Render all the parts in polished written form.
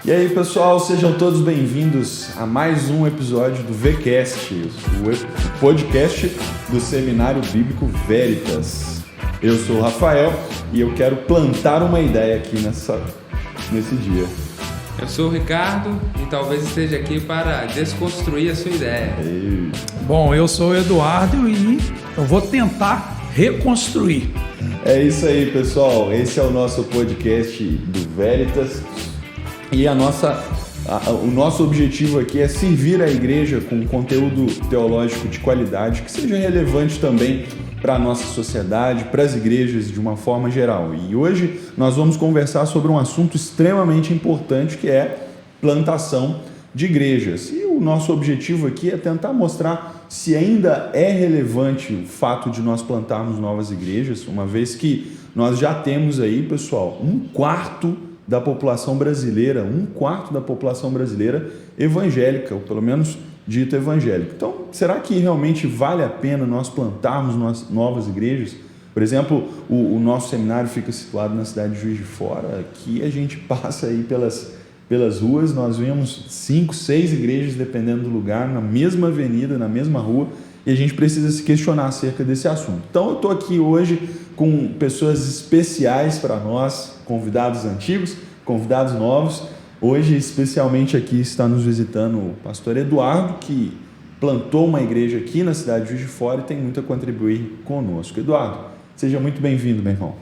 E aí, pessoal, sejam todos bem-vindos a mais um episódio do VCast, o podcast do Seminário Bíblico Veritas. Eu sou o Rafael e eu quero plantar uma ideia aqui nesse dia. Eu sou o Ricardo e talvez esteja aqui para desconstruir a sua ideia. Ei. Bom, eu sou o Eduardo e eu vou tentar reconstruir. É isso aí, pessoal. Esse é o nosso podcast do Veritas. E o nosso objetivo aqui é servir a igreja com conteúdo teológico de qualidade que seja relevante também para a nossa sociedade, para as igrejas de uma forma geral. E hoje nós vamos conversar sobre um assunto extremamente importante que é plantação de igrejas. E o nosso objetivo aqui é tentar mostrar se ainda é relevante o fato de nós plantarmos novas igrejas, uma vez que nós já temos aí, pessoal, um quarto da população brasileira evangélica, ou pelo menos dita evangélica. Então, será que realmente vale a pena nós plantarmos novas igrejas? Por exemplo, o nosso seminário fica situado na cidade de Juiz de Fora. Aqui a gente passa aí pelas ruas, nós vemos 5, 6 igrejas, dependendo do lugar, na mesma avenida, na mesma rua, e a gente precisa se questionar acerca desse assunto. Então, eu estou aqui hoje com pessoas especiais para nós, convidados antigos, convidados novos. Hoje, especialmente aqui, está nos visitando o pastor Eduardo, que plantou uma igreja aqui na cidade de Juiz de Fora e tem muito a contribuir conosco. Eduardo, seja muito bem-vindo, meu irmão.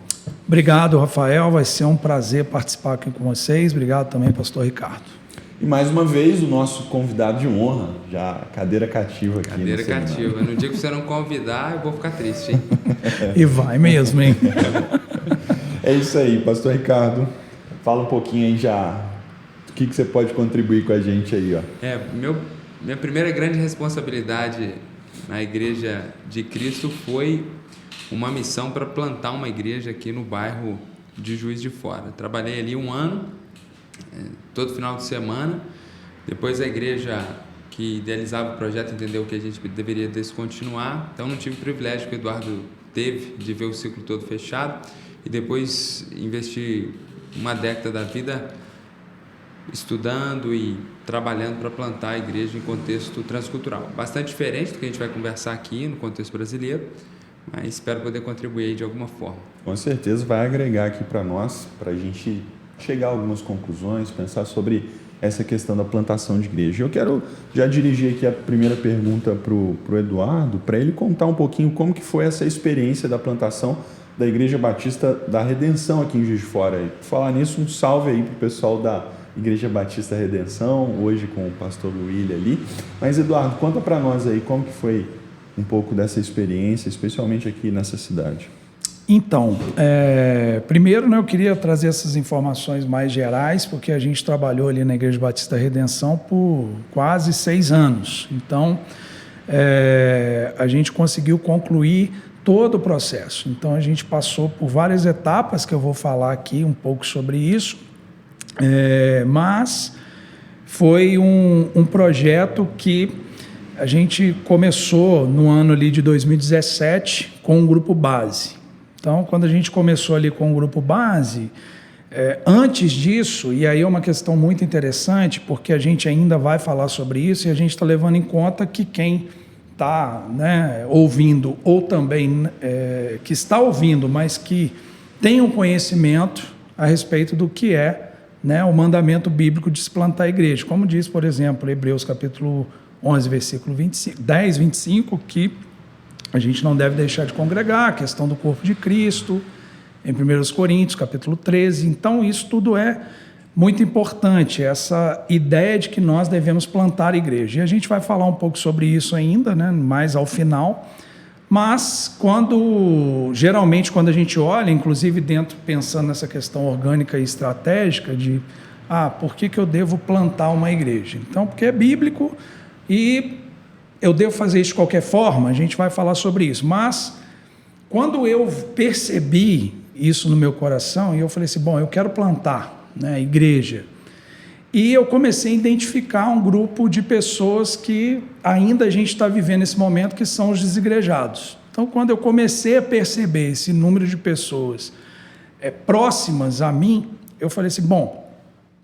Obrigado, Rafael. Vai ser um prazer participar aqui com vocês. Obrigado também, pastor Ricardo. E mais uma vez, o nosso convidado de honra, já cadeira cativa aqui. Cadeira cativa. No dia que você não convidar, eu vou ficar triste, hein? E vai mesmo, hein? É isso aí, pastor Ricardo. Fala um pouquinho aí já, o que você pode contribuir com a gente aí, ó. Minha primeira grande responsabilidade na Igreja de Cristo foi uma missão para plantar uma igreja aqui no bairro de Juiz de Fora. Trabalhei ali um ano, todo final de semana. Depois a igreja que idealizava o projeto entendeu que a gente deveria descontinuar, então não tive o privilégio que o Eduardo teve de ver o ciclo todo fechado, e depois investi uma década da vida estudando e trabalhando para plantar a igreja em contexto transcultural. Bastante diferente do que a gente vai conversar aqui no contexto brasileiro, mas espero poder contribuir de alguma forma. Com certeza vai agregar aqui para nós, para a gente chegar a algumas conclusões, pensar sobre essa questão da plantação de igreja. Eu quero já dirigir aqui a primeira pergunta para o Eduardo, para ele contar um pouquinho como que foi essa experiência da plantação da Igreja Batista da Redenção aqui em Juiz de Fora. E, por falar nisso, um salve aí para o pessoal da Igreja Batista Redenção, hoje com o pastor William ali. Mas, Eduardo, conta para nós aí como que foi um pouco dessa experiência, especialmente aqui nessa cidade. Então, primeiro, eu queria trazer essas informações mais gerais, porque a gente trabalhou ali na Igreja Batista Redenção por quase 6 anos. Então, a gente conseguiu concluir todo o processo. Então, a gente passou por várias etapas, que eu vou falar aqui um pouco sobre isso, mas foi um projeto que a gente começou no ano ali de 2017 com um grupo base. Então, quando a gente começou ali com o grupo base, antes disso, e aí é uma questão muito interessante, porque a gente ainda vai falar sobre isso e a gente está levando em conta que quem está ouvindo, ou também que está ouvindo, mas que tem um conhecimento a respeito do que é o mandamento bíblico de se plantar a igreja. Como diz, por exemplo, Hebreus capítulo 11, versículo 10, 25, que a gente não deve deixar de congregar, a questão do corpo de Cristo, em 1 Coríntios, capítulo 13. Então, isso tudo é muito importante, essa ideia de que nós devemos plantar a igreja. E a gente vai falar um pouco sobre isso ainda, mais ao final. Mas, geralmente, quando a gente olha, inclusive pensando nessa questão orgânica e estratégica de, por que eu devo plantar uma igreja? Então, porque é bíblico e eu devo fazer isso de qualquer forma, a gente vai falar sobre isso. Mas, quando eu percebi isso no meu coração, e eu falei assim, eu quero plantar igreja. E eu comecei a identificar um grupo de pessoas que ainda a gente está vivendo nesse momento, que são os desigrejados. Então, quando eu comecei a perceber esse número de pessoas próximas a mim, eu falei assim,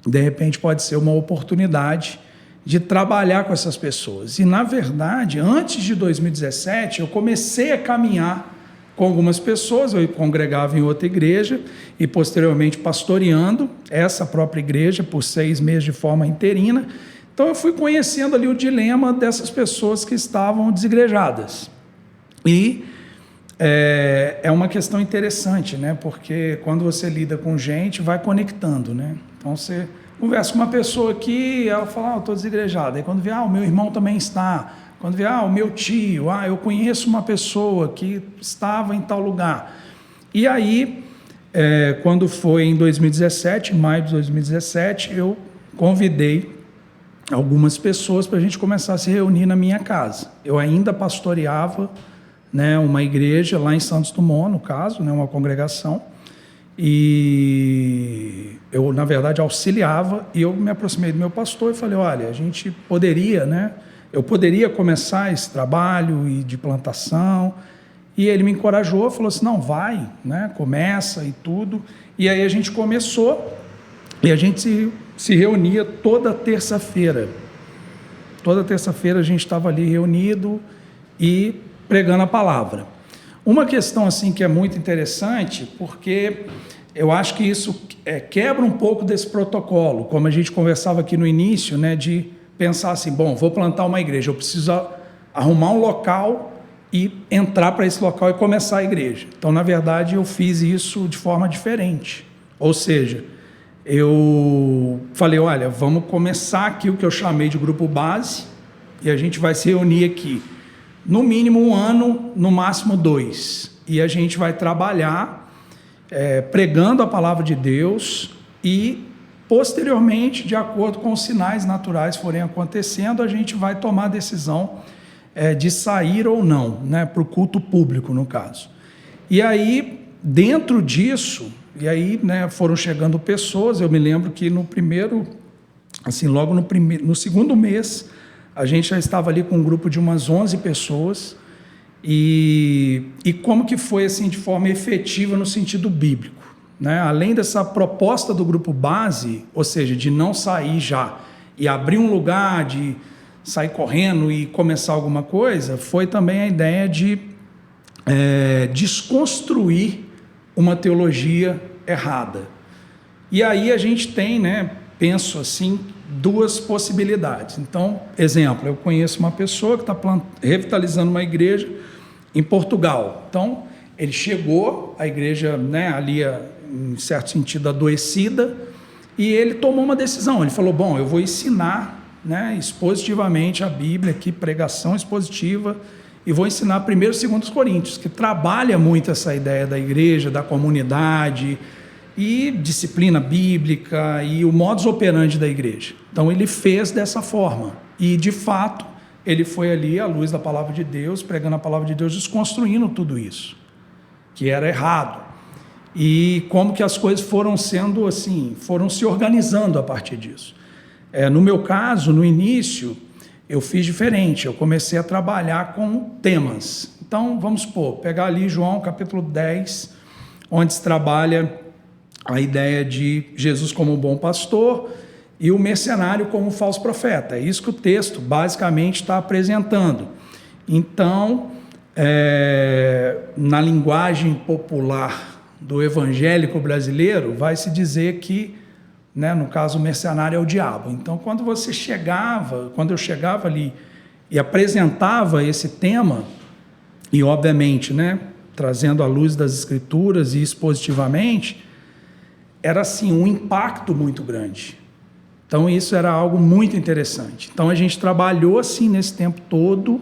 de repente pode ser uma oportunidade de trabalhar com essas pessoas. E, na verdade, antes de 2017, eu comecei a caminhar com algumas pessoas, eu congregava em outra igreja e, posteriormente, pastoreando essa própria igreja por 6 meses de forma interina. Então, eu fui conhecendo ali o dilema dessas pessoas que estavam desigrejadas. E é uma questão interessante, né? Porque quando você lida com gente, vai conectando, né? Então, você conversa com uma pessoa aqui, ela fala, eu estou desigrejado. Aí quando vê, o meu irmão também está. Quando vê, o meu tio, eu conheço uma pessoa que estava em tal lugar. E aí, quando foi em 2017, em maio de 2017, eu convidei algumas pessoas para a gente começar a se reunir na minha casa. Eu ainda pastoreava, né, uma igreja lá em Santos Dumont, no caso, né, uma congregação. E eu, na verdade, auxiliava, e eu me aproximei do meu pastor e falei, olha, a gente poderia, né? Eu poderia começar esse trabalho de plantação. E ele me encorajou, falou assim, não, vai, né? Começa e tudo. E aí a gente começou, e a gente se reunia toda terça-feira. Toda terça-feira a gente estava ali reunido e pregando a palavra. Uma questão assim que é muito interessante, porque eu acho que isso quebra um pouco desse protocolo, como a gente conversava aqui no início, né, de pensar assim, bom, vou plantar uma igreja, eu preciso arrumar um local e entrar para esse local e começar a igreja. Então, na verdade, eu fiz isso de forma diferente. Ou seja, eu falei, olha, vamos começar aqui o que eu chamei de grupo base, e a gente vai se reunir aqui no mínimo 1 ano, no máximo 2. E a gente vai trabalhar pregando a palavra de Deus e, posteriormente, de acordo com os sinais naturais forem acontecendo, a gente vai tomar a decisão de sair ou não, né, para o culto público, no caso. E aí, dentro disso, né, foram chegando pessoas, eu me lembro que no primeiro, assim, logo no segundo mês, a gente já estava ali com um grupo de umas 11 pessoas, e como que foi assim de forma efetiva no sentido bíblico, né? Além dessa proposta do grupo base, ou seja, de não sair já e abrir um lugar, de sair correndo e começar alguma coisa, foi também a ideia de desconstruir uma teologia errada. E aí a gente tem, né, penso assim, 2 possibilidades. Então, exemplo, eu conheço uma pessoa que está revitalizando uma igreja em Portugal. Então, ele chegou, a igreja, né, ali, em certo sentido, adoecida, e ele tomou uma decisão. Ele falou, bom, eu vou ensinar, né, expositivamente a Bíblia, aqui, pregação expositiva, e vou ensinar 1º e 2º Coríntios, que trabalha muito essa ideia da igreja, da comunidade, e disciplina bíblica e o modus operandi da igreja. Então ele fez dessa forma e, de fato, ele foi ali à luz da palavra de Deus, pregando a palavra de Deus, desconstruindo tudo isso, que era errado. E como que as coisas foram sendo assim, foram se organizando a partir disso. No meu caso, no início, eu fiz diferente, eu comecei a trabalhar com temas. Então, vamos supor, pegar ali João capítulo 10, onde se trabalha a ideia de Jesus como um bom pastor e o mercenário como um falso profeta. É isso que o texto basicamente está apresentando. Então, na linguagem popular do evangélico brasileiro, vai se dizer que, né, no caso, o mercenário é o diabo. Então, quando eu chegava ali e apresentava esse tema, e obviamente, né, trazendo à luz das Escrituras e expositivamente, era assim um impacto muito grande. Então isso era algo muito interessante. Então a gente trabalhou assim nesse tempo todo,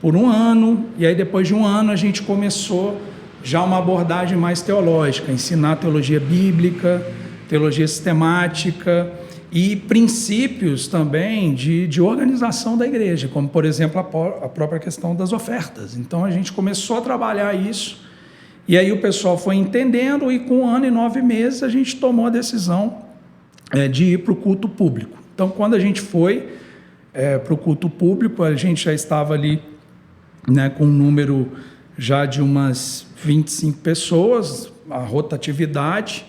por 1 ano, e aí depois de 1 ano a gente começou já uma abordagem mais teológica, ensinar teologia bíblica, teologia sistemática e princípios também de organização da igreja, como por exemplo a própria questão das ofertas. Então a gente começou a trabalhar isso. E aí o pessoal foi entendendo, e com 1 ano e 9 meses a gente tomou a decisão de ir para o culto público. Então, quando a gente foi para o culto público, a gente já estava ali, né, com um número já de umas 25 pessoas, a rotatividade,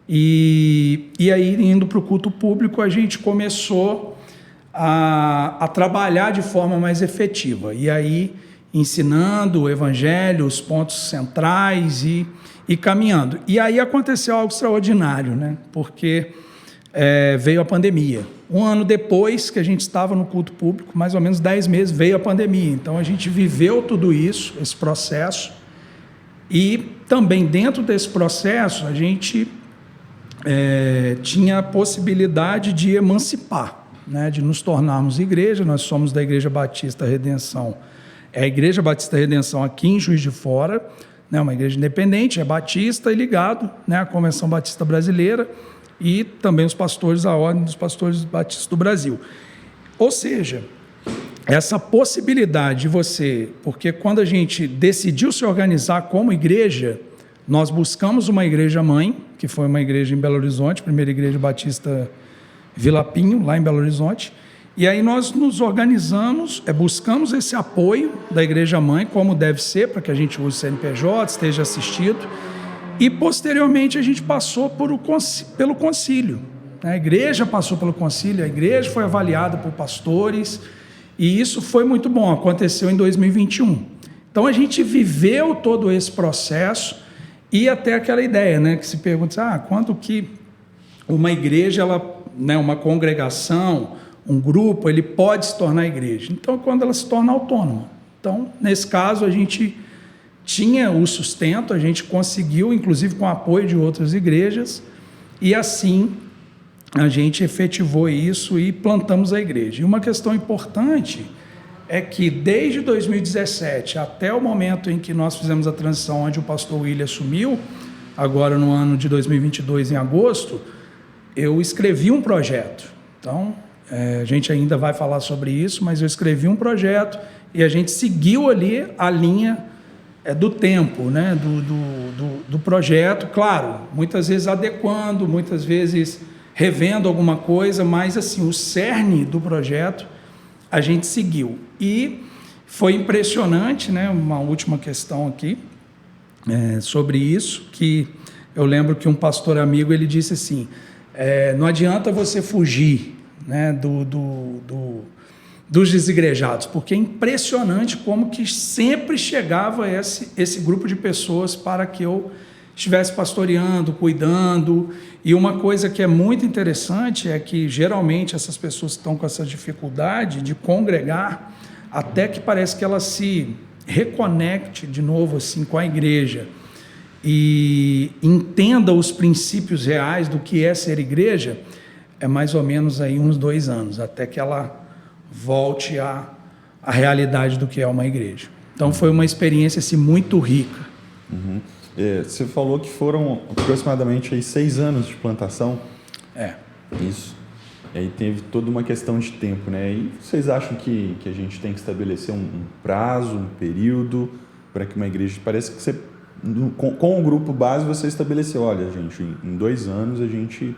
E aí, indo para o culto público, a gente começou a trabalhar de forma mais efetiva. E aí, ensinando o evangelho, os pontos centrais e caminhando. E aí aconteceu algo extraordinário, né? Porque veio a pandemia. Um ano depois que a gente estava no culto público, mais ou menos 10 meses, veio a pandemia. Então, a gente viveu tudo isso, esse processo. E também dentro desse processo, a gente tinha a possibilidade de emancipar, né? De nos tornarmos igreja. Nós somos da Igreja Batista Redenção. É a Igreja Batista Redenção aqui em Juiz de Fora, né? Uma igreja independente, é batista e ligado, né? À Convenção Batista Brasileira e também os pastores, a Ordem dos Pastores Batistas do Brasil. Ou seja, essa possibilidade de você, porque quando a gente decidiu se organizar como igreja, nós buscamos uma igreja mãe, que foi uma igreja em Belo Horizonte, primeira igreja batista Vila Pinho, lá em Belo Horizonte, e aí nós nos organizamos, buscamos esse apoio da igreja mãe, como deve ser, para que a gente use o CNPJ, esteja assistido, e posteriormente a gente passou pelo concílio. A igreja passou pelo concílio, a igreja foi avaliada por pastores, e isso foi muito bom, aconteceu em 2021. Então a gente viveu todo esse processo e até aquela ideia, né, que se pergunta, quanto que uma igreja, uma congregação, um grupo, ele pode se tornar igreja? Então, quando ela se torna autônoma. Então, nesse caso, a gente tinha o sustento, a gente conseguiu, inclusive com o apoio de outras igrejas, e assim a gente efetivou isso e plantamos a igreja. E uma questão importante é que desde 2017 até o momento em que nós fizemos a transição, onde o pastor William assumiu, agora no ano de 2022, em agosto, eu escrevi um projeto. Então, a gente ainda vai falar sobre isso, mas eu escrevi um projeto e a gente seguiu ali a linha do tempo, né? do projeto, claro, muitas vezes adequando, muitas vezes revendo alguma coisa, mas assim, o cerne do projeto a gente seguiu. E foi impressionante, né? Uma última questão aqui sobre isso, que eu lembro que um pastor amigo, ele disse assim, não adianta você fugir, né, dos desigrejados, porque é impressionante como que sempre chegava esse grupo de pessoas para que eu estivesse pastoreando, cuidando. E uma coisa que é muito interessante é que geralmente essas pessoas estão com essa dificuldade de congregar, até que parece que ela se reconecte de novo assim com a igreja e entenda os princípios reais do que é ser igreja, é mais ou menos aí uns 2 anos, até que ela volte à realidade do que é uma igreja. Então foi uma experiência assim, muito rica. Uhum. Você falou que foram aproximadamente aí 6 anos de plantação. Isso. E aí teve toda uma questão de tempo, né? E vocês acham que a gente tem que estabelecer um prazo, um período para que uma igreja... Parece que você, com o grupo base, você estabeleceu, olha, gente, em 2 anos a gente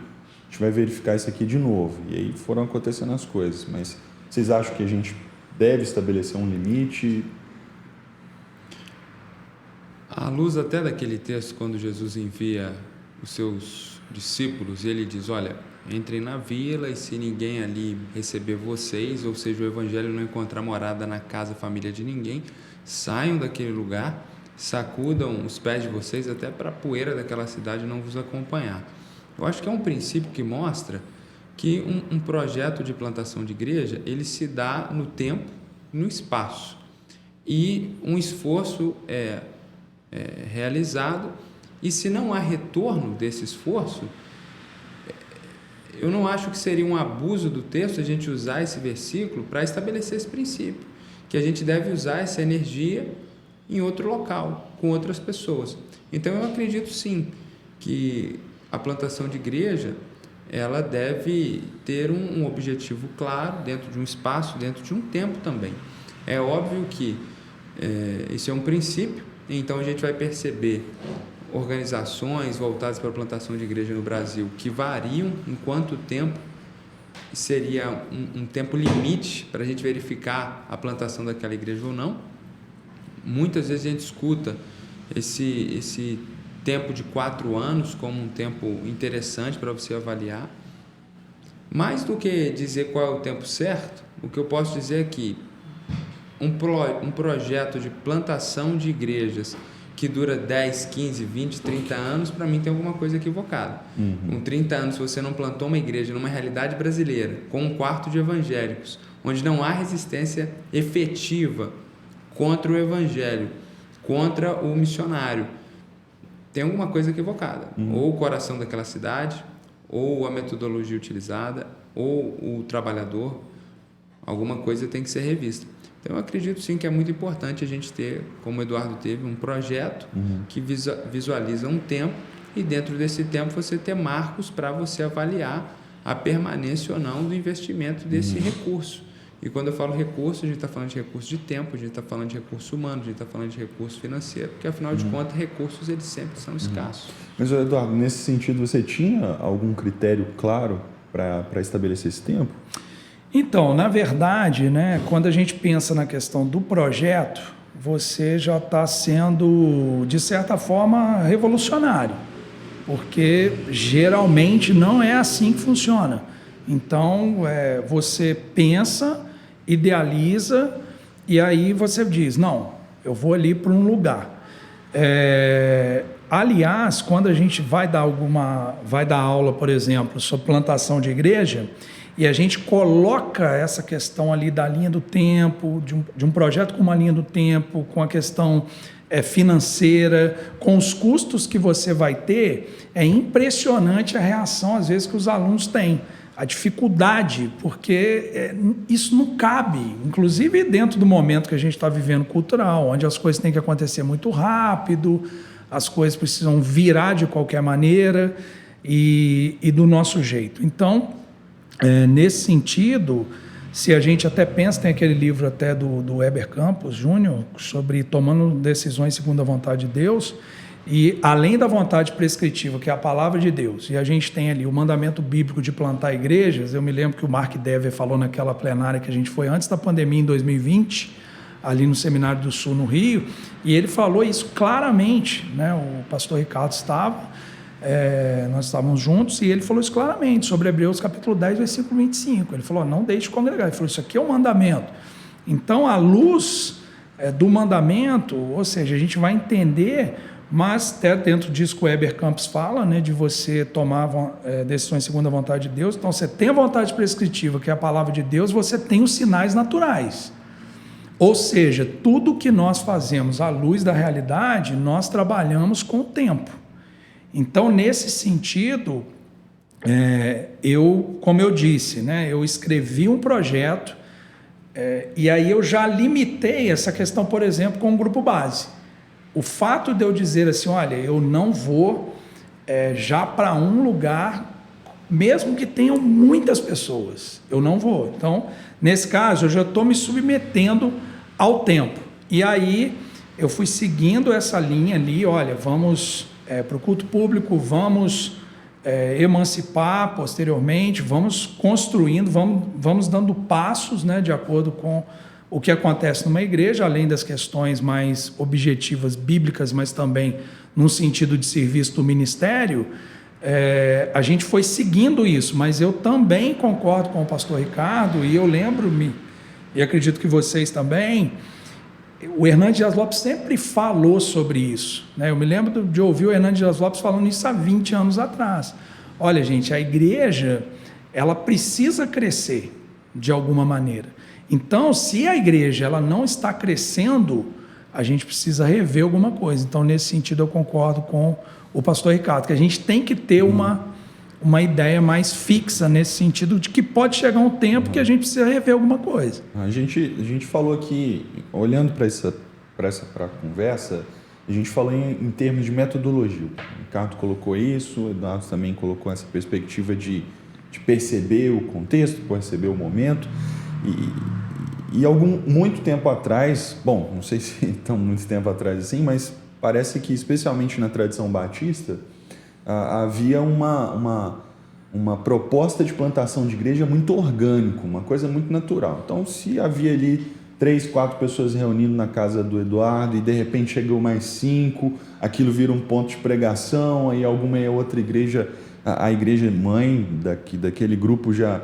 vai verificar isso aqui de novo. E aí foram acontecendo as coisas. Mas vocês acham que a gente deve estabelecer um limite? À luz até daquele texto, quando Jesus envia os seus discípulos, ele diz, olha, entrem na vila e se ninguém ali receber vocês, ou seja, o evangelho não encontrar morada na casa, família de ninguém, saiam daquele lugar, sacudam os pés de vocês até para a poeira daquela cidade não vos acompanhar. Eu acho que é um princípio que mostra que um projeto de plantação de igreja, ele se dá no tempo, no espaço, e um esforço realizado, e se não há retorno desse esforço, eu não acho que seria um abuso do texto a gente usar esse versículo para estabelecer esse princípio, que a gente deve usar essa energia em outro local, com outras pessoas. Então eu acredito sim que a plantação de igreja, ela deve ter um objetivo claro, dentro de um espaço, dentro de um tempo também. É óbvio que esse é um princípio, então a gente vai perceber organizações voltadas para a plantação de igreja no Brasil que variam em quanto tempo seria um tempo limite para a gente verificar a plantação daquela igreja ou não. Muitas vezes a gente escuta esse tempo de 4 anos como um tempo interessante para você avaliar. Mais do que dizer qual é o tempo certo, o que eu posso dizer é que um projeto de plantação de igrejas que dura 10, 15, 20, 30 anos, para mim tem alguma coisa equivocada. Com 30 anos, se você não plantou uma igreja numa realidade brasileira, com um quarto de evangélicos, onde não há resistência efetiva contra o evangelho, contra o missionário, tem alguma coisa equivocada. Ou o coração daquela cidade, ou a metodologia utilizada, ou o trabalhador, alguma coisa tem que ser revista. Então, eu acredito sim que é muito importante a gente ter, como o Eduardo teve, um projeto que visualiza um tempo e dentro desse tempo você ter marcos para você avaliar a permanência ou não do investimento desse recurso. E quando eu falo recurso, a gente está falando de recurso de tempo, a gente está falando de recurso humano, a gente está falando de recurso financeiro, porque afinal de contas, recursos eles sempre são escassos. Mas, Eduardo, nesse sentido, você tinha algum critério claro para estabelecer esse tempo? Então, na verdade, né, quando a gente pensa na questão do projeto, você já está sendo, de certa forma, revolucionário, porque geralmente não é assim que funciona. Então, você pensa, idealiza e aí você diz, não, eu vou ali para um lugar. Aliás, quando a gente vai dar aula, por exemplo, sobre plantação de igreja, e a gente coloca essa questão ali da linha do tempo, de um projeto com uma linha do tempo, com a questão financeira, com os custos que você vai ter, é impressionante a reação, às vezes, que os alunos têm. A dificuldade, porque isso não cabe, inclusive dentro do momento que a gente está vivendo cultural, onde as coisas têm que acontecer muito rápido, as coisas precisam virar de qualquer maneira e do nosso jeito. Então, nesse sentido, se a gente até pensa, tem aquele livro até do Heber Campos Júnior, sobre tomando decisões segundo a vontade de Deus, e além da vontade prescritiva, que é a palavra de Deus, e a gente tem ali o mandamento bíblico de plantar igrejas. Eu me lembro que o Mark Dever falou naquela plenária que a gente foi antes da pandemia, em 2020, ali no Seminário do Sul, no Rio, e ele falou isso claramente, né? O pastor Ricardo estava, nós estávamos juntos, e ele falou isso claramente, sobre Hebreus capítulo 10, versículo 25. Ele falou, não deixe de congregar. Ele falou, isso aqui é um mandamento. Então, à luz do mandamento, ou seja, a gente vai entender, mas até dentro disso que o Heber Campos fala, né, de você tomar decisões segundo a vontade de Deus. Então, você tem a vontade prescritiva, que é a palavra de Deus, você tem os sinais naturais. Ou seja, tudo que nós fazemos à luz da realidade, nós trabalhamos com o tempo. Então, nesse sentido, como eu disse, né, eu escrevi um projeto, e aí eu já limitei essa questão, por exemplo, com o grupo base. O fato de eu dizer assim, olha, eu não vou já para um lugar, mesmo que tenham muitas pessoas, eu não vou. Então, nesse caso, eu já estou me submetendo ao tempo. E aí, eu fui seguindo essa linha ali, olha, vamos para o culto público, vamos emancipar posteriormente, vamos construindo, vamos dando passos, né, de acordo com o que acontece numa igreja, além das questões mais objetivas bíblicas, mas também no sentido de serviço do ministério. A gente foi seguindo isso, mas eu também concordo com o pastor Ricardo, e eu lembro-me, e acredito que vocês também, o Hernandes Dias Lopes sempre falou sobre isso, né? Eu me lembro de ouvir o Hernandes Dias Lopes falando isso há 20 anos atrás. Olha, gente, a igreja, ela precisa crescer de alguma maneira. Então, se a igreja ela não está crescendo, a gente precisa rever alguma coisa. Então, nesse sentido, eu concordo com o pastor Ricardo, que a gente tem que ter uma ideia mais fixa nesse sentido de que pode chegar um tempo que a gente precisa rever alguma coisa. A gente falou aqui, olhando para a conversa, a gente falou em termos de metodologia. O Ricardo colocou isso, o Eduardo também colocou essa perspectiva de perceber o contexto, perceber o momento. E muito tempo atrás, bom, não sei se tão muito tempo atrás assim, mas parece que especialmente na tradição batista, havia uma proposta de plantação de igreja muito orgânica, uma coisa muito natural. Então, se havia ali 3, 4 pessoas reunindo na casa do Eduardo e de repente chegou mais 5, aquilo vira um ponto de pregação, aí alguma outra igreja, a igreja mãe daquele grupo já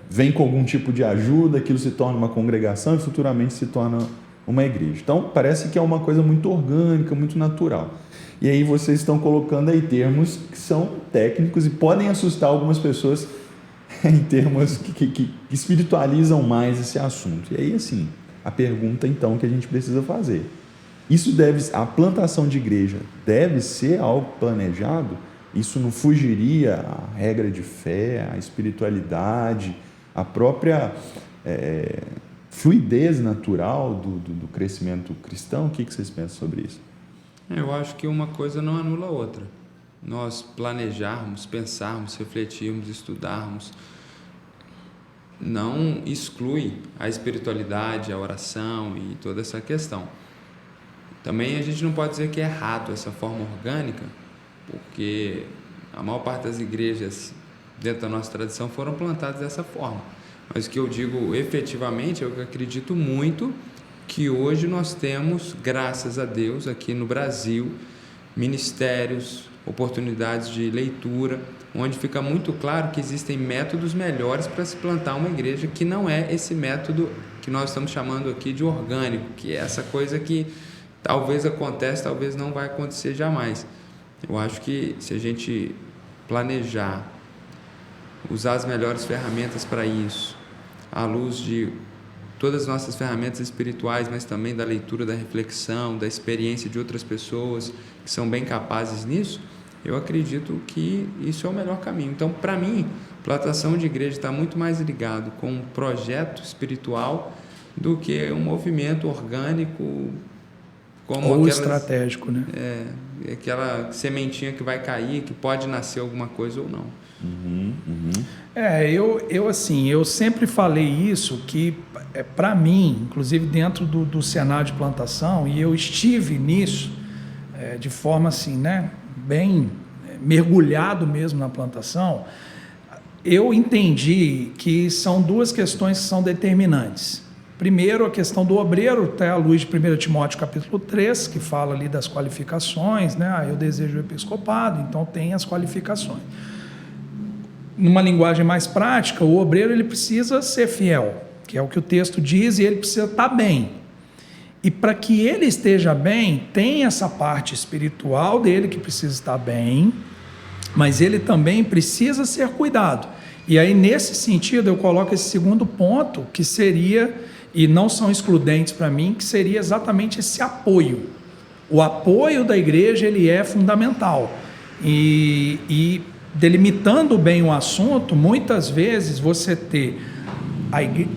vem com algum tipo de ajuda, aquilo se torna uma congregação e futuramente se torna uma igreja. Então parece que é uma coisa muito orgânica, muito natural. E aí vocês estão colocando aí termos que são técnicos e podem assustar algumas pessoas em termos que espiritualizam mais esse assunto. E aí, assim, a pergunta então que a gente precisa fazer: a plantação de igreja deve ser algo planejado? Isso não fugiria à regra de fé, à espiritualidade, à própria fluidez natural do crescimento cristão? O que vocês pensam sobre isso? Eu acho que uma coisa não anula a outra. Nós planejarmos, pensarmos, refletirmos, estudarmos, não exclui a espiritualidade, a oração e toda essa questão. Também a gente não pode dizer que é errado essa forma orgânica, porque a maior parte das igrejas dentro da nossa tradição foram plantadas dessa forma. Mas o que eu digo efetivamente, eu acredito muito que hoje nós temos, graças a Deus, aqui no Brasil, ministérios, oportunidades de leitura, onde fica muito claro que existem métodos melhores para se plantar uma igreja, que não é esse método que nós estamos chamando aqui de orgânico, que é essa coisa que talvez aconteça, talvez não vai acontecer jamais. Eu acho que se a gente planejar, usar as melhores ferramentas para isso, à luz de todas as nossas ferramentas espirituais, mas também da leitura, da reflexão, da experiência de outras pessoas que são bem capazes nisso, eu acredito que isso é o melhor caminho. Então, para mim, plantação de igreja está muito mais ligado com um projeto espiritual do que um movimento orgânico como ou estratégico, né? Aquela sementinha que vai cair, que pode nascer alguma coisa ou não. Eu sempre falei isso, que para mim, inclusive dentro do cenário de plantação, e eu estive nisso de forma assim, né, bem mergulhado mesmo na plantação, eu entendi que são duas questões que são determinantes. Primeiro, a questão do obreiro, até à luz de 1 Timóteo capítulo 3, que fala ali das qualificações, né? Eu desejo o episcopado, então tem as qualificações. Numa linguagem mais prática, o obreiro ele precisa ser fiel, que é o que o texto diz, e ele precisa estar bem. E para que ele esteja bem, tem essa parte espiritual dele que precisa estar bem, mas ele também precisa ser cuidado. E aí, nesse sentido, eu coloco esse segundo ponto, que seria, e não são excludentes para mim, que seria exatamente esse apoio. O apoio da igreja, ele é fundamental. E delimitando bem o assunto, muitas vezes você ter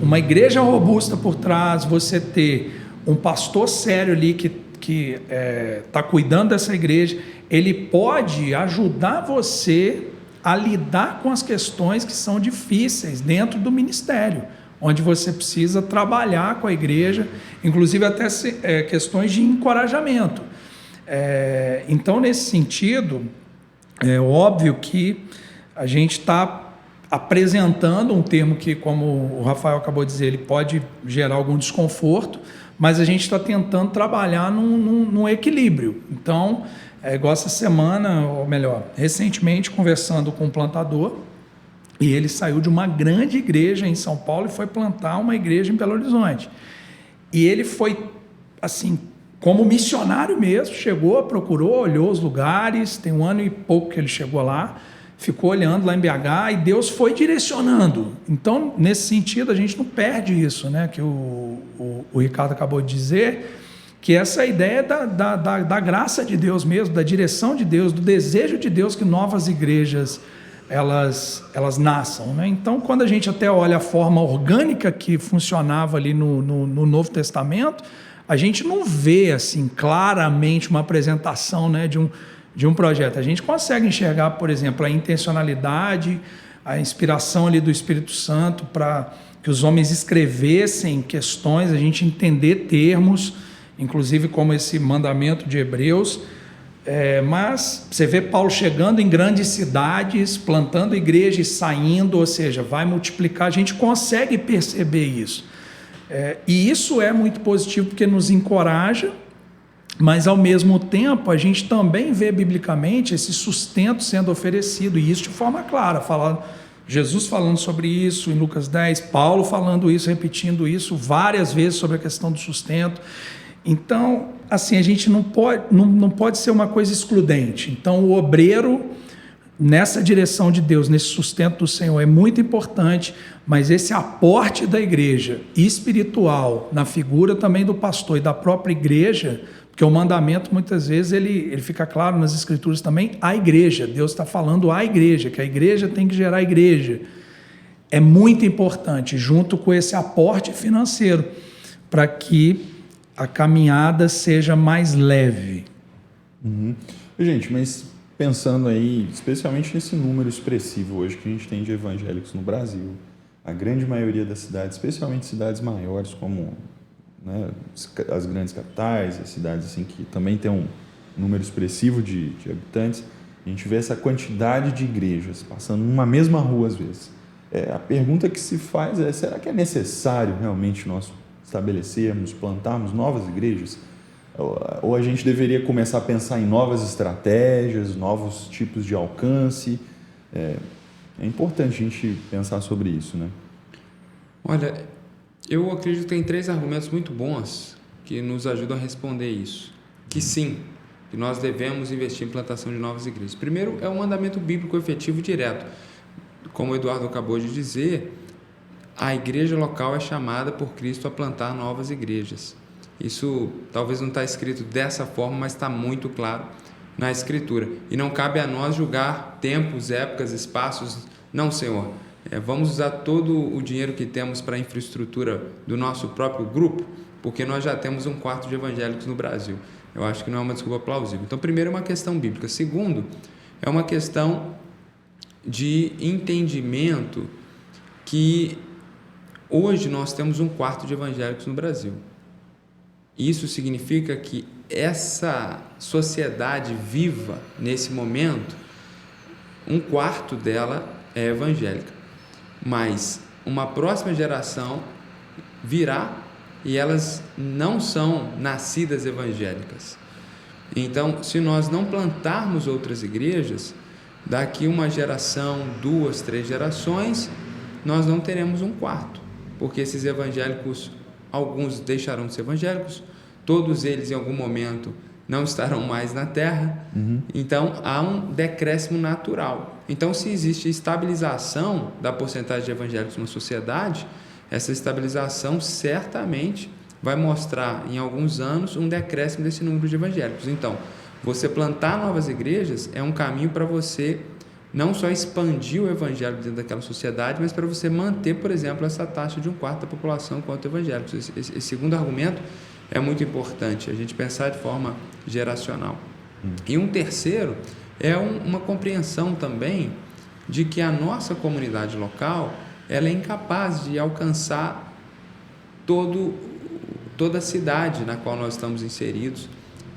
uma igreja robusta por trás, você ter um pastor sério ali que está cuidando dessa igreja, ele pode ajudar você a lidar com as questões que são difíceis dentro do ministério, onde você precisa trabalhar com a igreja, inclusive até questões de encorajamento. Então, nesse sentido, é óbvio que a gente está apresentando um termo que, como o Rafael acabou de dizer, ele pode gerar algum desconforto, mas a gente está tentando trabalhar num equilíbrio. Então, igual essa semana, ou melhor, recentemente, conversando com um plantador, e ele saiu de uma grande igreja em São Paulo e foi plantar uma igreja em Belo Horizonte. E ele foi, assim, como missionário mesmo, chegou, procurou, olhou os lugares, tem 1 ano e pouco que ele chegou lá, ficou olhando lá em BH e Deus foi direcionando. Então, nesse sentido, a gente não perde isso, né, que o Ricardo acabou de dizer, que essa ideia da graça de Deus mesmo, da direção de Deus, do desejo de Deus que novas igrejas elas nasçam, né? Então, quando a gente até olha a forma orgânica que funcionava ali no Novo Testamento, a gente não vê assim claramente uma apresentação, né, de um projeto. A gente consegue enxergar, por exemplo, a intencionalidade, a inspiração ali do Espírito Santo para que os homens escrevessem questões, a gente entender termos, inclusive como esse mandamento de Hebreus. Mas você vê Paulo chegando em grandes cidades, plantando igrejas, saindo, ou seja, vai multiplicar, a gente consegue perceber isso. E isso é muito positivo porque nos encoraja, mas ao mesmo tempo a gente também vê biblicamente esse sustento sendo oferecido, e isso de forma clara, Jesus falando sobre isso em Lucas 10, Paulo falando isso, repetindo isso várias vezes sobre a questão do sustento. Então, assim, a gente não pode ser uma coisa excludente. Então, o obreiro, nessa direção de Deus, nesse sustento do Senhor, é muito importante, mas esse aporte da igreja espiritual, na figura também do pastor e da própria igreja, porque o mandamento, muitas vezes, ele fica claro nas Escrituras também, a igreja. Deus está falando à igreja, que a igreja tem que gerar a igreja. É muito importante, junto com esse aporte financeiro, para que a caminhada seja mais leve. Uhum. Gente, mas pensando aí, especialmente nesse número expressivo hoje que a gente tem de evangélicos no Brasil, a grande maioria das cidades, especialmente cidades maiores como, né, as grandes capitais, as cidades assim que também tem um número expressivo de habitantes, a gente vê essa quantidade de igrejas passando numa mesma rua às vezes. A pergunta que se faz é, será que é necessário realmente nós estabelecermos, plantarmos novas igrejas? Ou a gente deveria começar a pensar em novas estratégias, novos tipos de alcance? É importante a gente pensar sobre isso, né? Olha, eu acredito que tem 3 argumentos muito bons que nos ajudam a responder isso. Que sim, que nós devemos investir em plantação de novas igrejas. Primeiro, é um mandamento bíblico efetivo e direto. Como o Eduardo acabou de dizer, a igreja local é chamada por Cristo a plantar novas igrejas. Isso talvez não está escrito dessa forma, mas está muito claro na Escritura. E não cabe a nós julgar tempos, épocas, espaços. Não, Senhor. Vamos usar todo o dinheiro que temos para a infraestrutura do nosso próprio grupo, porque nós já temos 1/4 de evangélicos no Brasil. Eu acho que não é uma desculpa plausível. Então, primeiro, é uma questão bíblica. Segundo, é uma questão de entendimento que hoje nós temos 1/4 de evangélicos no Brasil. Isso significa que essa sociedade viva nesse momento, 1/4 dela é evangélica. Mas uma próxima geração virá e elas não são nascidas evangélicas. Então, se nós não plantarmos outras igrejas, daqui uma geração, 2, 3 gerações, nós não teremos 1/4, porque esses evangélicos, alguns deixarão de ser evangélicos, todos eles em algum momento não estarão mais na terra. Então há um decréscimo natural. Então, se existe estabilização da porcentagem de evangélicos na sociedade, essa estabilização certamente vai mostrar em alguns anos um decréscimo desse número de evangélicos. Então, você plantar novas igrejas é um caminho para você não só expandir o evangelho dentro daquela sociedade, mas para você manter, por exemplo, essa taxa de 1/4 da população quanto evangélicos. Esse segundo argumento é muito importante, a gente pensar de forma geracional. E um terceiro é uma compreensão também de que a nossa comunidade local ela é incapaz de alcançar toda a cidade na qual nós estamos inseridos,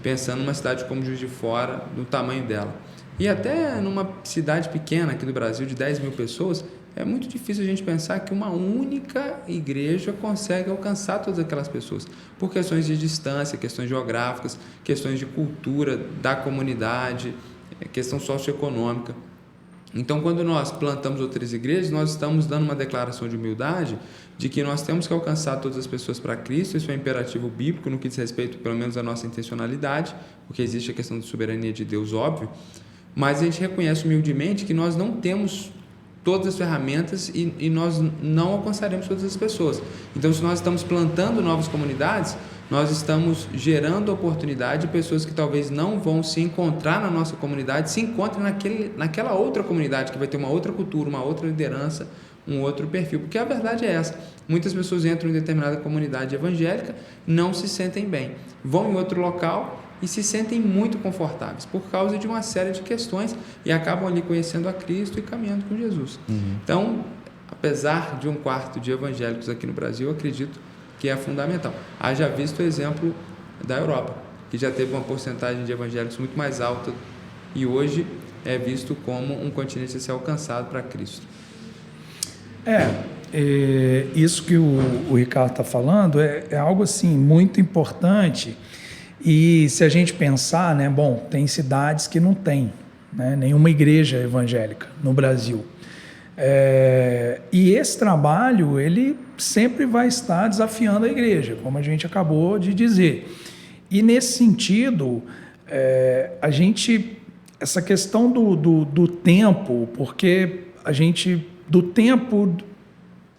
pensando numa cidade como Juiz de Fora, do tamanho dela. E até numa cidade pequena aqui do Brasil, de 10 mil pessoas, é muito difícil a gente pensar que uma única igreja consegue alcançar todas aquelas pessoas, por questões de distância, questões geográficas, questões de cultura da comunidade, questão socioeconômica. Então, quando nós plantamos outras igrejas, nós estamos dando uma declaração de humildade de que nós temos que alcançar todas as pessoas para Cristo. Isso é um imperativo bíblico no que diz respeito, pelo menos, à nossa intencionalidade, porque existe a questão da soberania de Deus, óbvio, mas a gente reconhece humildemente que nós não temos todas as ferramentas e nós não alcançaremos todas as pessoas. Então, se nós estamos plantando novas comunidades, nós estamos gerando oportunidade de pessoas que talvez não vão se encontrar na nossa comunidade, se encontrem naquela outra comunidade que vai ter uma outra cultura, uma outra liderança, um outro perfil, porque a verdade é essa: muitas pessoas entram em determinada comunidade evangélica, não se sentem bem, vão em outro local e se sentem muito confortáveis por causa de uma série de questões e acabam ali conhecendo a Cristo e caminhando com Jesus. Então, apesar de 1/4 de evangélicos aqui no Brasil, eu acredito que é fundamental. Haja visto o exemplo da Europa, que já teve uma porcentagem de evangélicos muito mais alta e hoje é visto como um continente a ser alcançado para Cristo. isso que o Ricardo está falando é algo assim muito importante. E se a gente pensar, né, bom, tem cidades que não tem, né, nenhuma igreja evangélica no Brasil. E esse trabalho, ele sempre vai estar desafiando a igreja, como a gente acabou de dizer. E nesse sentido, essa questão do tempo, porque do tempo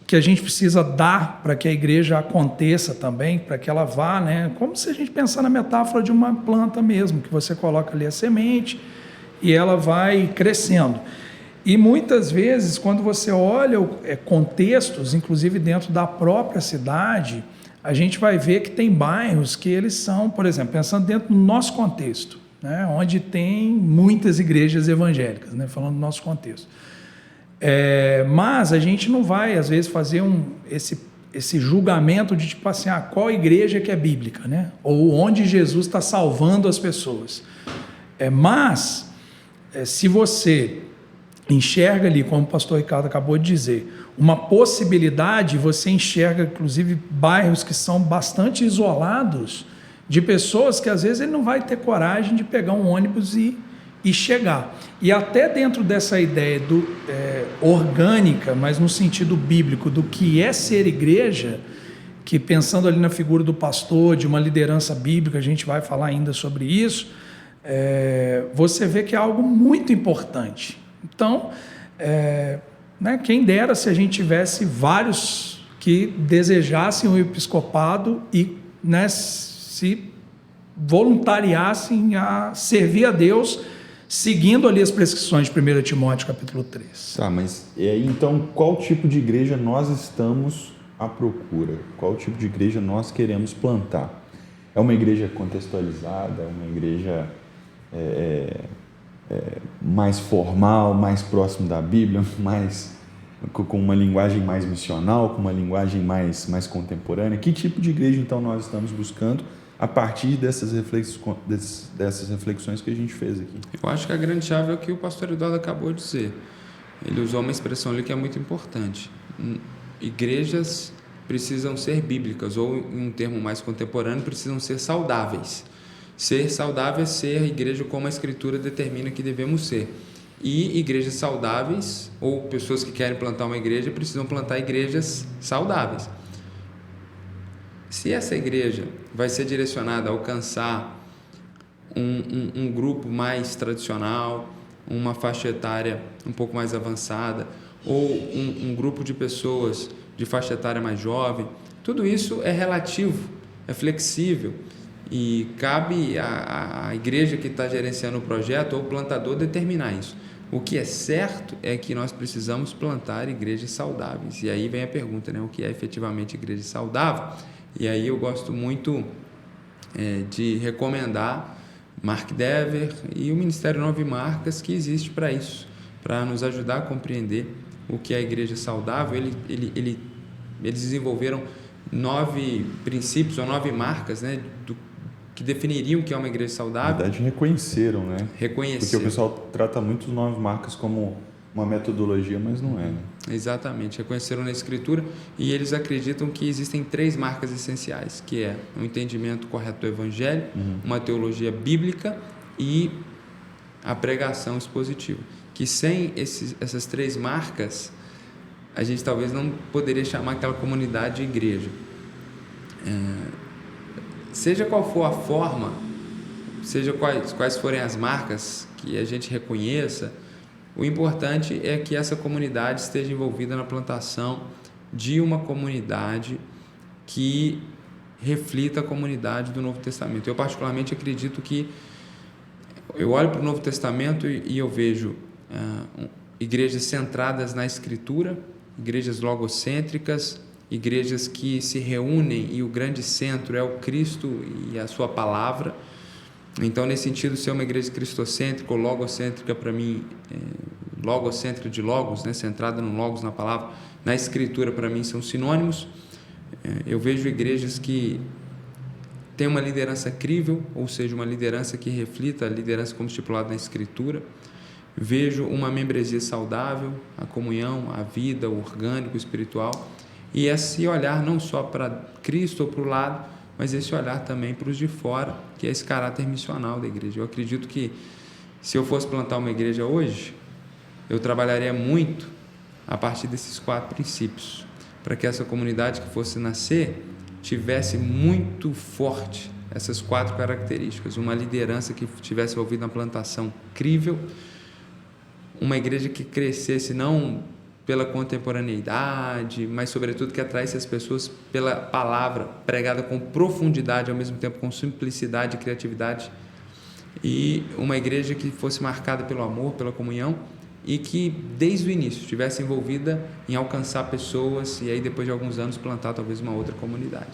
que a gente precisa dar para que a igreja aconteça também, para que ela vá, né? Como se a gente pensar na metáfora de uma planta mesmo, que você coloca ali a semente e ela vai crescendo. E muitas vezes, quando você olha contextos, inclusive dentro da própria cidade, a gente vai ver que tem bairros que eles são, por exemplo, pensando dentro do nosso contexto, né? Onde tem muitas igrejas evangélicas, né? Falando do nosso contexto. Mas a gente não vai, às vezes, fazer esse julgamento de tipo assim, qual igreja que é bíblica, né? Ou onde Jesus está salvando as pessoas. Mas, se você enxerga ali, como o pastor Ricardo acabou de dizer, uma possibilidade, você enxerga, inclusive, bairros que são bastante isolados, de pessoas que, às vezes, ele não vai ter coragem de pegar um ônibus e chegar. E até dentro dessa ideia orgânica, mas no sentido bíblico, do que é ser igreja, que pensando ali na figura do pastor, de uma liderança bíblica, a gente vai falar ainda sobre isso, você vê que é algo muito importante. Então, né, quem dera se a gente tivesse vários que desejassem o episcopado e, né, se voluntariassem a servir a Deus, seguindo ali as prescrições de 1 Timóteo capítulo 3. Tá, mas então qual tipo de igreja nós estamos à procura? Qual tipo de igreja nós queremos plantar? É uma igreja contextualizada? É uma igreja mais formal, mais próximo da Bíblia, com uma linguagem mais missional, com uma linguagem mais contemporânea? Que tipo de igreja então nós estamos buscando a partir dessas reflexões que a gente fez aqui? Eu acho que a grande chave é o que o pastor Eduardo acabou de dizer. Ele usou uma expressão ali que é muito importante. Igrejas precisam ser bíblicas, ou em um termo mais contemporâneo, precisam ser saudáveis. Ser saudável é ser a igreja como a Escritura determina que devemos ser. E igrejas saudáveis, ou pessoas que querem plantar uma igreja, precisam plantar igrejas saudáveis. Se essa igreja vai ser direcionada a alcançar um grupo mais tradicional, uma faixa etária um pouco mais avançada, ou um grupo de pessoas de faixa etária mais jovem, tudo isso é relativo, é flexível, e cabe à igreja que está gerenciando o projeto ou o plantador determinar isso. O que é certo é que nós precisamos plantar igrejas saudáveis. E aí vem a pergunta, né? O que é efetivamente igreja saudável? E aí eu gosto muito de recomendar Mark Dever e o Ministério 9 Marcas, que existe para isso, para nos ajudar a compreender o que é a igreja saudável. Eles desenvolveram 9 princípios ou 9 marcas, né, que definiriam o que é uma igreja saudável. Na verdade, reconheceram, né? Reconheceram. Porque o pessoal trata muito os 9 marcas como uma metodologia, mas não é, né? Exatamente, reconheceram na Escritura, e eles acreditam que existem 3 marcas essenciais, que é um entendimento correto do Evangelho, uma teologia bíblica e a pregação expositiva. Que sem essas 3 marcas, a gente talvez não poderia chamar aquela comunidade de igreja. Seja qual for a forma, seja quais forem as marcas que a gente reconheça, o importante é que essa comunidade esteja envolvida na plantação de uma comunidade que reflita a comunidade do Novo Testamento. Eu particularmente acredito que eu olho para o Novo Testamento e eu vejo igrejas centradas na Escritura, igrejas logocêntricas, igrejas que se reúnem e o grande centro é o Cristo e a sua palavra. Então, nesse sentido, ser uma igreja cristocêntrica ou logocêntrica, para mim, logocêntrica de logos, né, centrada no logos, na palavra, na Escritura, para mim, são sinônimos. Eu vejo igrejas que têm uma liderança crível, ou seja, uma liderança que reflita a liderança como estipulado na Escritura. vejo uma membresia saudável, a comunhão, a vida, o orgânico, o espiritual, e esse olhar não só para Cristo ou para o lado, mas esse olhar também para os de fora, que é esse caráter missional da igreja. Eu acredito que se eu fosse plantar uma igreja hoje, eu trabalharia muito a partir desses 4 princípios, para que essa comunidade que fosse nascer tivesse muito forte essas 4 características: uma liderança que estivesse envolvida na plantação crível, uma igreja que crescesse não pela contemporaneidade, mas sobretudo que atraísse as pessoas pela palavra pregada com profundidade, ao mesmo tempo com simplicidade e criatividade, e uma igreja que fosse marcada pelo amor, pela comunhão, e que desde o início estivesse envolvida em alcançar pessoas e aí depois de alguns anos plantar talvez uma outra comunidade.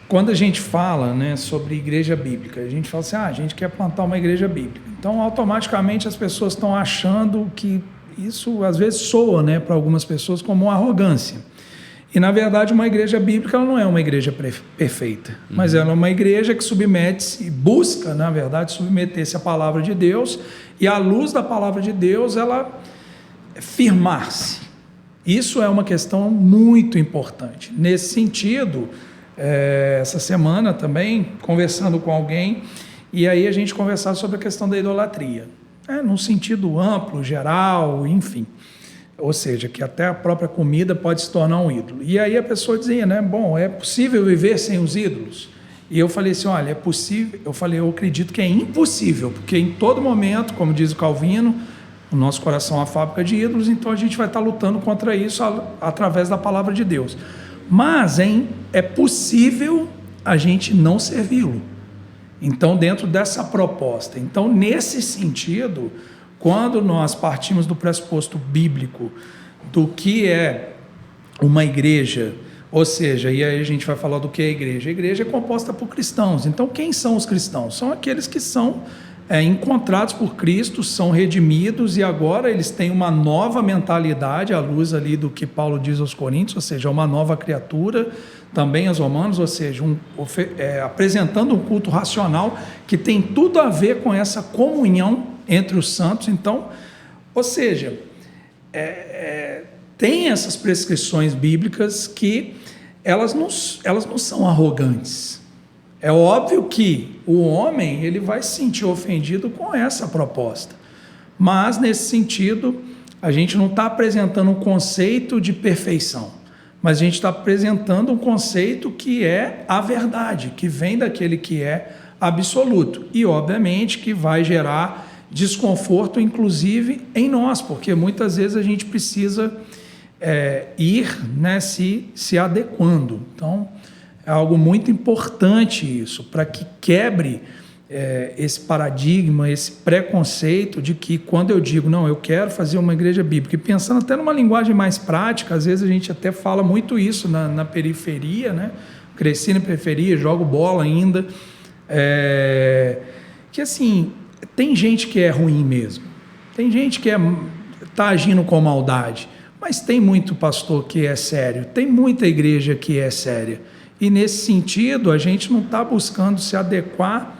Quando a gente fala, né, sobre igreja bíblica, a gente fala assim, a gente quer plantar uma igreja bíblica. Então, automaticamente as pessoas estão achando que isso às vezes soa, né, para algumas pessoas como uma arrogância. E, na verdade, uma igreja bíblica ela não é uma igreja perfeita, mas ela é uma igreja que submete-se, busca, na verdade, submeter-se à palavra de Deus, e à luz da palavra de Deus, ela firmar-se. Isso é uma questão muito importante. Nesse sentido, essa semana também, conversando com alguém, e aí a gente conversava sobre a questão da idolatria, num sentido amplo, geral, enfim. Ou seja, que até a própria comida pode se tornar um ídolo. E aí a pessoa dizia, né, bom, é possível viver sem os ídolos? E eu falei assim, olha, é possível. Eu falei, eu acredito que é impossível, porque em todo momento, como diz o Calvino, o nosso coração é uma fábrica de ídolos, então a gente vai estar lutando contra isso através da palavra de Deus. Mas é possível a gente não servi-lo. Então, dentro dessa proposta. Então, nesse sentido, quando nós partimos do pressuposto bíblico do que é uma igreja, ou seja, e aí a gente vai falar do que é a igreja. A igreja é composta por cristãos. Então, quem são os cristãos? São aqueles que são encontrados por Cristo, são redimidos e agora eles têm uma nova mentalidade, à luz ali do que Paulo diz aos Coríntios, ou seja, uma nova criatura, também aos Romanos, ou seja, apresentando um culto racional que tem tudo a ver com essa comunhão entre os santos. Então, ou seja, tem essas prescrições bíblicas que elas não são arrogantes. É óbvio que o homem ele vai se sentir ofendido com essa proposta, mas nesse sentido a gente não está apresentando um conceito de perfeição, mas a gente está apresentando um conceito que é a verdade, que vem daquele que é absoluto, e obviamente que vai gerar desconforto inclusive em nós, porque muitas vezes a gente precisa ir, né, se adequando. Então é algo muito importante isso, para que quebre esse paradigma, esse preconceito de que quando eu digo, não, eu quero fazer uma igreja bíblica, e pensando até numa linguagem mais prática, às vezes a gente até fala muito isso na periferia, né? Cresci na periferia, jogo bola ainda, que assim, tem gente que é ruim mesmo, tem gente que está agindo com maldade, mas tem muito pastor que é sério, tem muita igreja que é séria. E nesse sentido, a gente não está buscando se adequar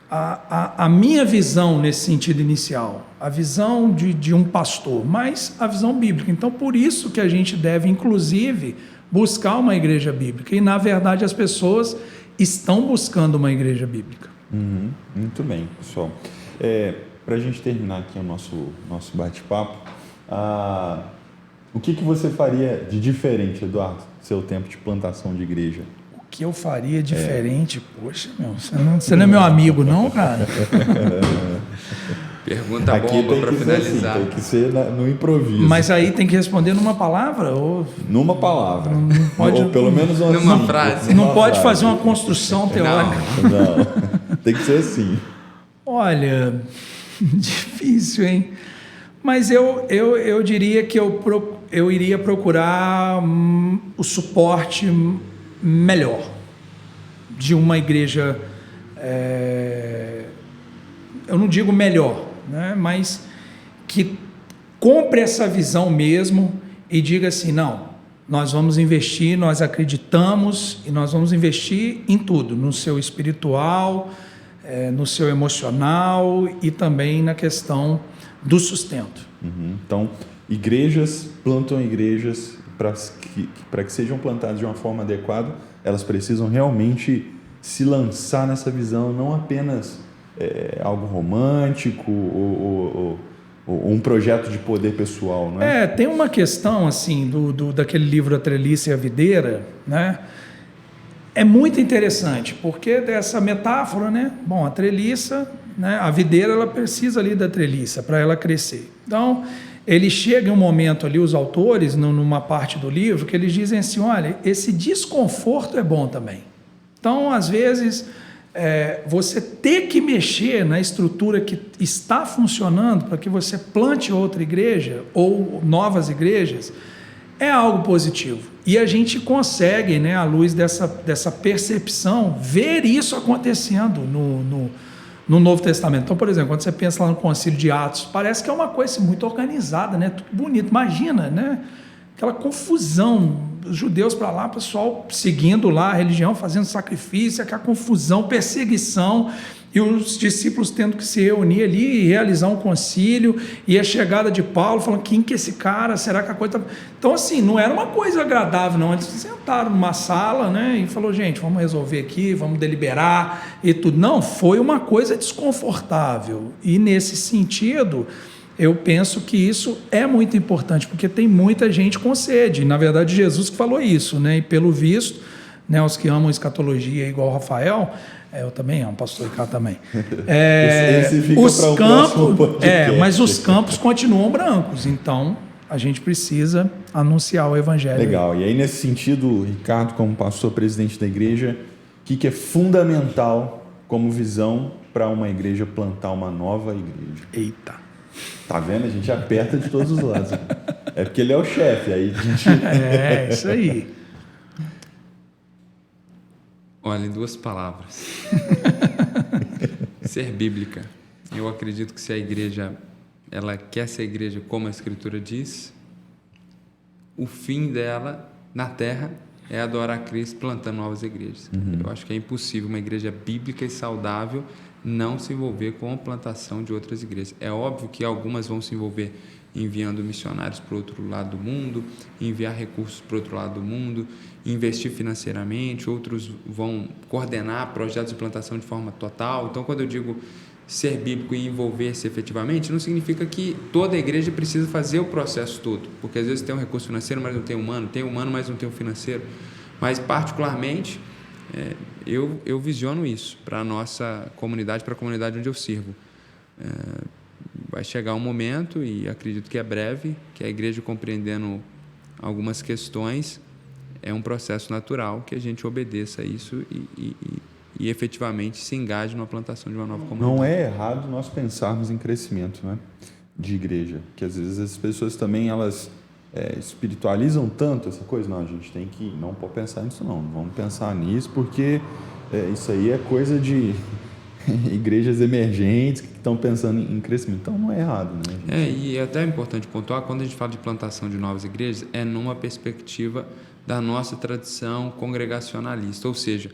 à minha visão nesse sentido inicial, a visão de um pastor, mas a visão bíblica. Então, por isso que a gente deve, inclusive, buscar uma igreja bíblica. E, na verdade, as pessoas estão buscando uma igreja bíblica. Muito bem, pessoal. Para a gente terminar aqui o nosso bate-papo, o que você faria de diferente, Eduardo, no seu tempo de plantação de igreja? O que eu faria diferente? Poxa, você não é meu amigo, não, cara? Pergunta bomba para finalizar. Assim, tem que ser no improviso. Mas aí tem que responder numa palavra? Numa palavra. Não pode, ou pelo menos numa frase. Não pode fazer uma construção teórica. Não. Tem que ser assim. Olha, difícil, hein? Mas eu diria que eu iria procurar o suporte melhor de uma igreja, eu não digo melhor, né, mas que compre essa visão mesmo e diga assim, não, nós vamos investir, nós acreditamos e nós vamos investir em tudo, no seu espiritual, no seu emocional e também na questão do sustento. Então, igrejas plantam igrejas para que sejam plantadas de uma forma adequada, elas precisam realmente se lançar nessa visão, não apenas algo romântico ou um projeto de poder pessoal, não é? Tem uma questão assim daquele livro A Treliça e a Videira, né? É muito interessante, porque dessa metáfora, né? Bom, a treliça, né? A videira, ela precisa ali da treliça para ela crescer. Então, ele chega em um momento ali, os autores, numa parte do livro, que eles dizem assim, olha, esse desconforto é bom também. Então, às vezes, você ter que mexer na estrutura que está funcionando para que você plante outra igreja ou novas igrejas, é algo positivo. E a gente consegue, né, à luz dessa percepção, ver isso acontecendo no Novo Testamento. Então, por exemplo, quando você pensa lá no Concílio de Atos, parece que é uma coisa muito organizada, né? Tudo bonito. Imagina, né? Aquela confusão, os judeus para lá, o pessoal seguindo lá a religião, fazendo sacrifício, aquela confusão, perseguição, e os discípulos tendo que se reunir ali e realizar um concílio, e a chegada de Paulo, falando, quem que é esse cara? Será que a coisa... Então, assim, não era uma coisa agradável, não. Eles sentaram numa sala, né, e falou, gente, vamos resolver aqui, vamos deliberar e tudo. Não, foi uma coisa desconfortável. E, nesse sentido, eu penso que isso é muito importante, porque tem muita gente com sede. Na verdade, Jesus que falou isso, né, e pelo visto, né, os que amam escatologia, igual o Rafael... eu também amo, pastor Ricardo também. Esse fica os para o campos, próximo podcast. mas os campos continuam brancos, então a gente precisa anunciar o evangelho. Legal. E aí, nesse sentido, Ricardo, como pastor presidente da igreja, o que é fundamental como visão para uma igreja plantar uma nova igreja? Eita. Tá vendo? A gente aperta de todos os lados. É porque ele é o chefe, aí a gente... Isso aí. Olha, em 2 palavras. Ser bíblica. Eu acredito que se a igreja, ela quer ser igreja como a Escritura diz, o fim dela na terra é adorar a Cristo plantando novas igrejas. Eu acho que é impossível uma igreja bíblica e saudável não se envolver com a plantação de outras igrejas. É óbvio que algumas vão se envolver enviando missionários para o outro lado do mundo, enviar recursos para o outro lado do mundo, investir financeiramente, outros vão coordenar projetos de plantação de forma total. Então, quando eu digo ser bíblico e envolver-se efetivamente, não significa que toda a igreja precisa fazer o processo todo, porque às vezes tem um recurso financeiro, mas não tem humano, mas não tem o financeiro. Mas, particularmente, eu visiono isso para a nossa comunidade, para a comunidade onde eu sirvo. Vai chegar um momento, e acredito que é breve, que a igreja, compreendendo algumas questões, é um processo natural que a gente obedeça a isso e efetivamente se engaje na plantação de uma nova comunidade. Não é errado nós pensarmos em crescimento, né, de igreja, que às vezes as pessoas também elas espiritualizam tanto essa coisa. Não, a gente tem que não pode pensar nisso, não vamos pensar nisso, porque isso aí é coisa de igrejas emergentes que estão pensando em crescimento. Então não é errado, né? E é até importante pontuar, quando a gente fala de plantação de novas igrejas, é numa perspectiva da nossa tradição congregacionalista, ou seja,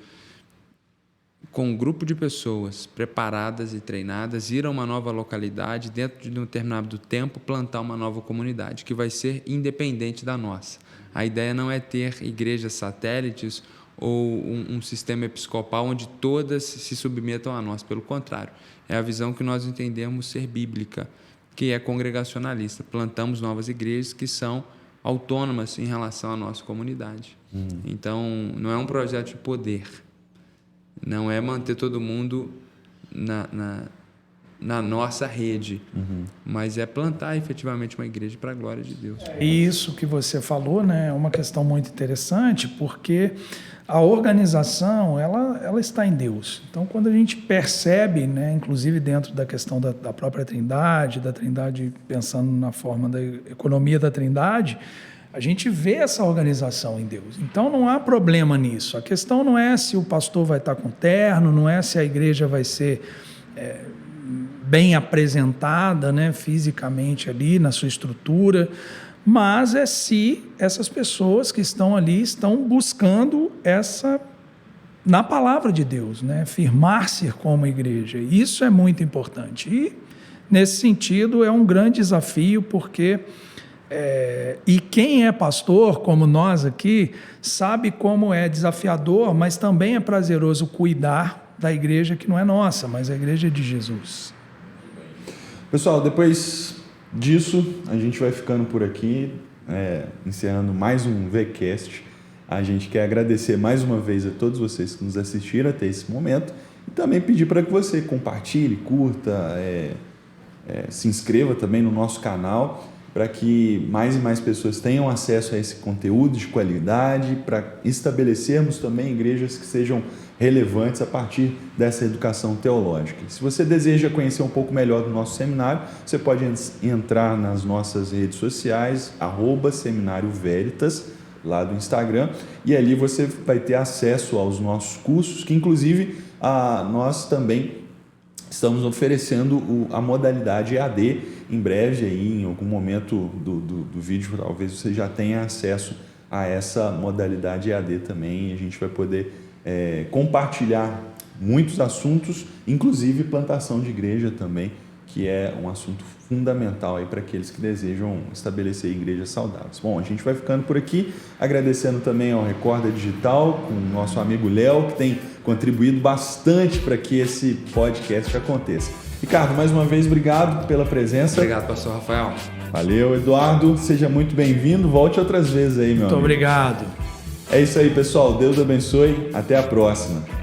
com um grupo de pessoas preparadas e treinadas, ir a uma nova localidade, dentro de um determinado tempo, plantar uma nova comunidade, que vai ser independente da nossa. A ideia não é ter igrejas satélites ou um sistema episcopal onde todas se submetam a nós. Pelo contrário, é a visão que nós entendemos ser bíblica, que é congregacionalista. Plantamos novas igrejas que são autônomas em relação à nossa comunidade. Então, não é um projeto de poder, não é manter todo mundo na nossa rede, mas é plantar efetivamente uma igreja para a glória de Deus. Isso que você falou, né, é uma questão muito interessante, porque a organização ela está em Deus. Então, quando a gente percebe, né, inclusive dentro da questão da própria Trindade, da Trindade pensando na forma da economia da Trindade, a gente vê essa organização em Deus. Então, não há problema nisso. A questão não é se o pastor vai estar com terno, não é se a igreja vai ser bem apresentada, né, fisicamente ali, na sua estrutura, mas é se essas pessoas que estão ali estão buscando na palavra de Deus, né? Firmar-se como igreja. Isso é muito importante. E, nesse sentido, é um grande desafio, porque... e quem é pastor, como nós aqui, sabe como é desafiador, mas também é prazeroso cuidar da igreja que não é nossa, mas a igreja de Jesus. Pessoal, depois disso, a gente vai ficando por aqui, encerrando mais um VCast. A gente quer agradecer mais uma vez a todos vocês que nos assistiram até esse momento e também pedir para que você compartilhe, curta, se inscreva também no nosso canal, para que mais e mais pessoas tenham acesso a esse conteúdo de qualidade, para estabelecermos também igrejas que sejam relevantes a partir dessa educação teológica. Se você deseja conhecer um pouco melhor do nosso seminário, você pode entrar nas nossas redes sociais, @Seminário Veritas, lá do Instagram, e ali você vai ter acesso aos nossos cursos, que inclusive nós também estamos oferecendo a modalidade EAD. Em breve, aí, em algum momento do vídeo, talvez você já tenha acesso a essa modalidade EAD também, e a gente vai poder compartilhar muitos assuntos, inclusive plantação de igreja também, que é um assunto fundamental aí para aqueles que desejam estabelecer igrejas saudáveis. Bom, a gente vai ficando por aqui, agradecendo também ao Recorda Digital, com o nosso amigo Léo, que tem contribuído bastante para que esse podcast aconteça. Ricardo, mais uma vez, obrigado pela presença. Obrigado, pastor Rafael. Valeu, Eduardo. Seja muito bem-vindo. Volte outras vezes aí, meu amigo. Muito obrigado. É isso aí, pessoal. Deus abençoe. Até a próxima.